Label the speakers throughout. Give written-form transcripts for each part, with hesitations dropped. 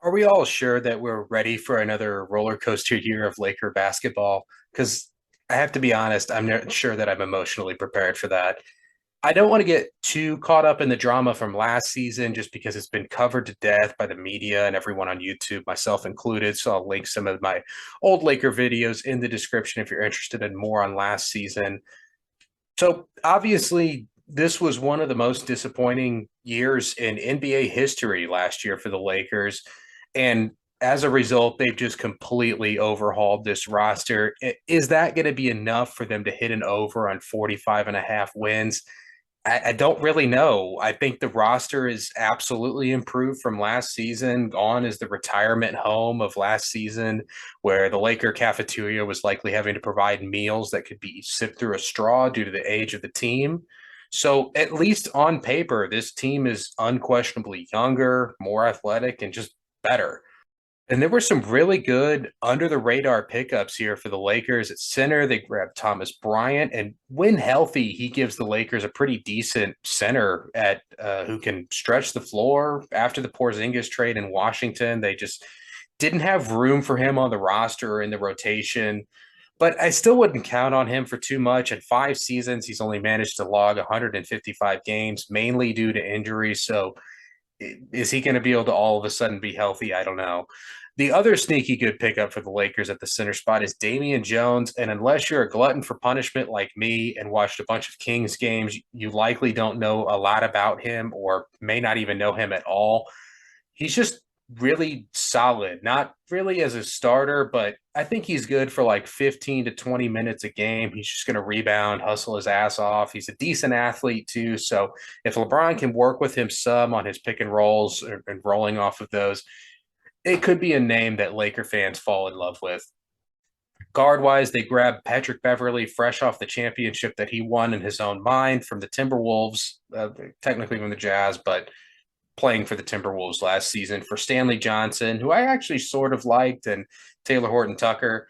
Speaker 1: Are we all sure that we're ready for another roller coaster year of Laker basketball? Because I have to be honest, I'm not sure that I'm emotionally prepared for that. I don't want to get too caught up in the drama from last season just because it's been covered to death by the media and everyone on YouTube, myself included. So I'll link some of my old Laker videos in the description if you're interested in more on last season. So obviously, this was one of the most disappointing years in NBA history last year for the Lakers. And as a result, they've just completely overhauled this roster. Is that going to be enough for them to hit an over on 45 and a half wins? I don't really know. I think the roster is absolutely improved from last season. Gone is the retirement home of last season, where the Laker cafeteria was likely having to provide meals that could be sipped through a straw due to the age of the team. So, at least on paper, this team is unquestionably younger, more athletic, and just better. And there were some really good under the radar pickups here for the Lakers at center. They grabbed Thomas Bryant, and when healthy, he gives the Lakers a pretty decent center at who can stretch the floor. After the Porzingis trade in Washington, they just didn't have room for him on the roster or in the rotation. But I still wouldn't count on him for too much. In 5 seasons, he's only managed to log 155 games, mainly due to injury. So is he going to be able to all of a sudden be healthy? I don't know. The other sneaky good pickup for the Lakers at the center spot is Damian Jones. And unless you're a glutton for punishment like me and watched a bunch of Kings games, you likely don't know a lot about him or may not even know him at all. He's just really solid, not really as a starter, but I think he's good for like 15 to 20 minutes a game. He's just going to rebound, hustle his ass off. He's a decent athlete too. So if LeBron can work with him some on his pick and rolls and rolling off of those, it could be a name that Laker fans fall in love with. Guard wise, they grabbed Patrick Beverly fresh off the championship that he won in his own mind from the Timberwolves, technically from the Jazz, but playing for the Timberwolves last season for Stanley Johnson, who I actually sort of liked, and Taylor Horton Tucker.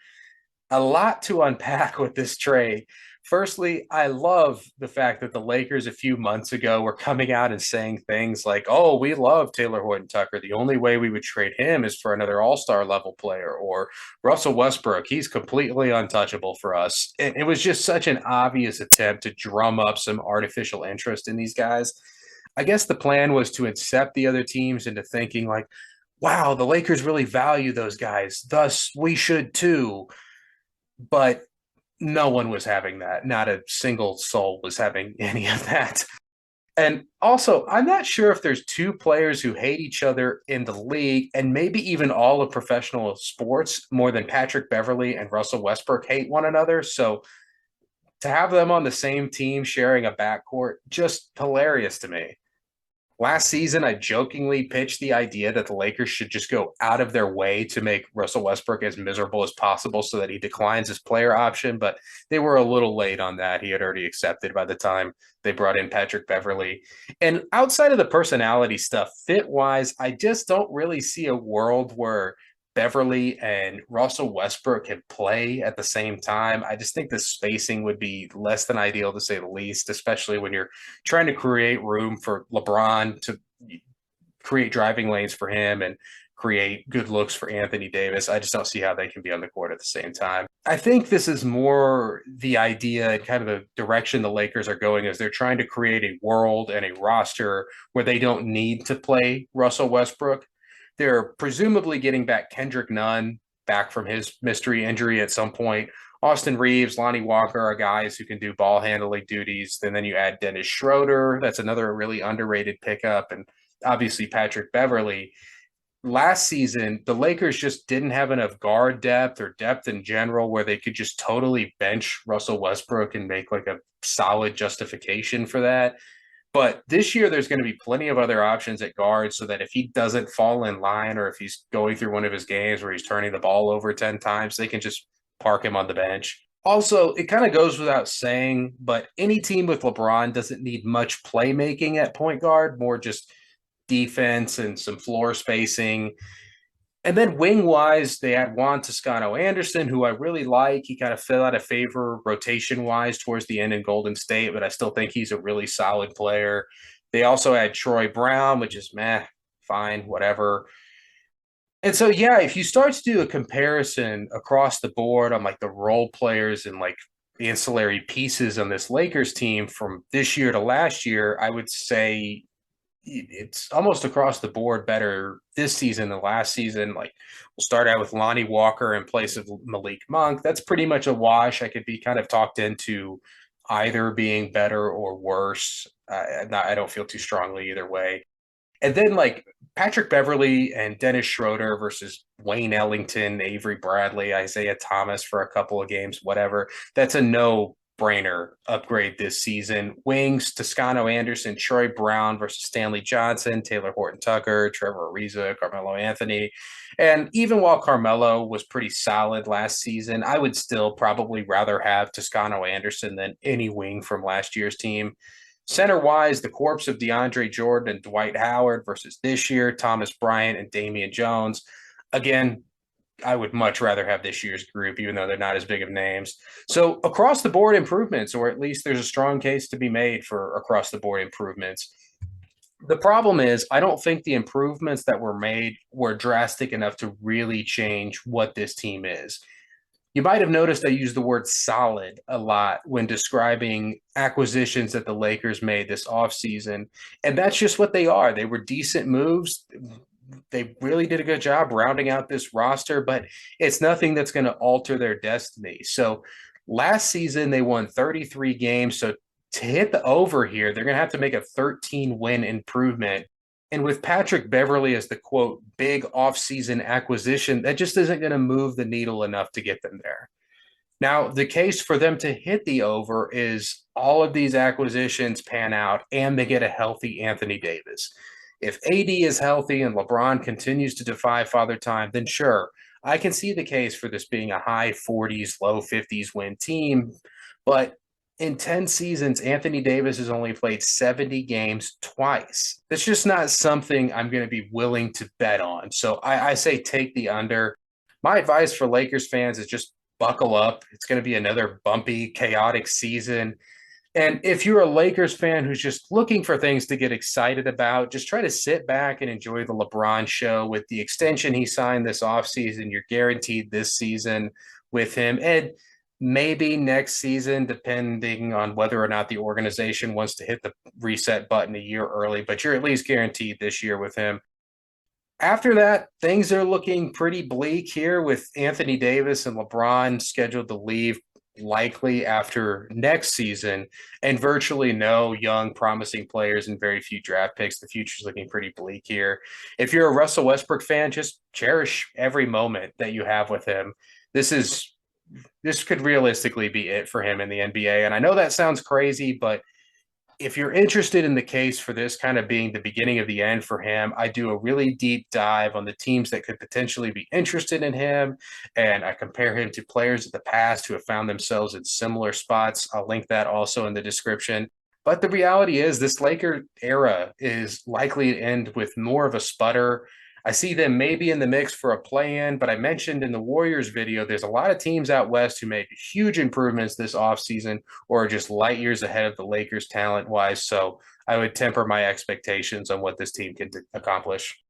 Speaker 1: A lot to unpack with this trade. Firstly, I love the fact that the Lakers a few months ago were coming out and saying things like, oh, we love Taylor Horton Tucker. The only way we would trade him is for another all star level player, or Russell Westbrook. He's completely untouchable for us. And it was just such an obvious attempt to drum up some artificial interest in these guys. I guess the plan was to incept the other teams into thinking, like, wow, the Lakers really value those guys. Thus, we should too. But no one was having that. Not a single soul was having any of that. And also, I'm not sure if there's two players who hate each other in the league, and maybe even all of professional sports, more than Patrick Beverly and Russell Westbrook hate one another. So to have them on the same team sharing a backcourt, just hilarious to me. Last season, I jokingly pitched the idea that the Lakers should just go out of their way to make Russell Westbrook as miserable as possible so that he declines his player option, but they were a little late on that. He had already accepted by the time they brought in Patrick Beverly. And outside of the personality stuff, fit wise, I just don't really see a world where Beverly and Russell Westbrook can play at the same time. I just think the spacing would be less than ideal to say the least, especially when you're trying to create room for LeBron to create driving lanes for him and create good looks for Anthony Davis. I just don't see how they can be on the court at the same time. I think this is more the idea and kind of the direction the Lakers are going as they're trying to create a world and a roster where they don't need to play Russell Westbrook. They're presumably getting back Kendrick Nunn back from his mystery injury at some point. Austin Reeves, Lonnie Walker are guys who can do ball handling duties. And then you add Dennis Schroeder. That's another really underrated pickup. And obviously Patrick Beverly. Last season, the Lakers just didn't have enough guard depth or depth in general where they could just totally bench Russell Westbrook and make like a solid justification for that. But this year, there's going to be plenty of other options at guard so that if he doesn't fall in line or if he's going through one of his games where he's turning the ball over 10 times, they can just park him on the bench. Also, it kind of goes without saying, but any team with LeBron doesn't need much playmaking at point guard, more just defense and some floor spacing. And then wing wise, they had Juan Toscano Anderson, who I really like. He kind of fell out of favor rotation wise towards the end in Golden State, but I still think he's a really solid player. They also had Troy Brown, which is meh, fine, whatever. And so, yeah, if you start to do a comparison across the board on like the role players and like ancillary pieces on this Lakers team from this year to last year, I would say it's almost across the board better this season than last season. Like we'll start out with Lonnie Walker in place of Malik Monk. That's pretty much a wash. I could be kind of talked into either being better or worse. I don't feel too strongly either way. And then like Patrick Beverly and Dennis Schroeder versus Wayne Ellington, Avery Bradley, Isaiah Thomas for a couple of games, whatever. That's a no brainer upgrade this season. Wings, Toscano Anderson, Troy Brown versus Stanley Johnson, Taylor Horton Tucker, Trevor Ariza, Carmelo Anthony. And even while Carmelo was pretty solid last season, I would still probably rather have Toscano Anderson than any wing from last year's team. Center wise, the corpse of DeAndre Jordan and Dwight Howard versus this year, Thomas Bryant and Damian Jones. Again, I would much rather have this year's group, even though they're not as big of names. So across the board improvements, or at least there's a strong case to be made for across the board improvements. The problem is, I don't think the improvements that were made were drastic enough to really change what this team is. You might have noticed I use the word solid a lot when describing acquisitions that the Lakers made this offseason. And that's just what they are. They were decent moves. They really did a good job rounding out this roster, but it's nothing that's going to alter their destiny. So last season, they won 33 games. So to hit the over here, they're going to have to make a 13 win improvement. And with Patrick Beverly as the quote big offseason acquisition, that just isn't going to move the needle enough to get them there. Now, the case for them to hit the over is all of these acquisitions pan out and they get a healthy Anthony Davis. If AD is healthy and LeBron continues to defy father time, then sure, I can see the case for this being a high 40s, low 50s win team. But in 10 seasons, Anthony Davis has only played 70 games twice. That's just not something I'm going to be willing to bet on. So I say take the under. My advice for Lakers fans is just buckle up. It's going to be another bumpy, chaotic season. And if you're a Lakers fan who's just looking for things to get excited about, just try to sit back and enjoy the LeBron show. With the extension he signed this offseason, you're guaranteed this season with him. And maybe next season, depending on whether or not the organization wants to hit the reset button a year early, but you're at least guaranteed this year with him. After that, things are looking pretty bleak here with Anthony Davis and LeBron scheduled to leave likely after next season, and virtually no young, promising players and very few draft picks. The future's looking pretty bleak here. If you're a Russell Westbrook fan, just cherish every moment that you have with him. This could realistically be it for him in the NBA. And I know that sounds crazy, but if you're interested in the case for this kind of being the beginning of the end for him, I do a really deep dive on the teams that could potentially be interested in him. And I compare him to players of the past who have found themselves in similar spots. I'll link that also in the description. But the reality is, this Laker era is likely to end with more of a sputter. I see them maybe in the mix for a play-in, but I mentioned in the Warriors video, there's a lot of teams out west who made huge improvements this offseason or are just light years ahead of the Lakers talent-wise. So I would temper my expectations on what this team can accomplish.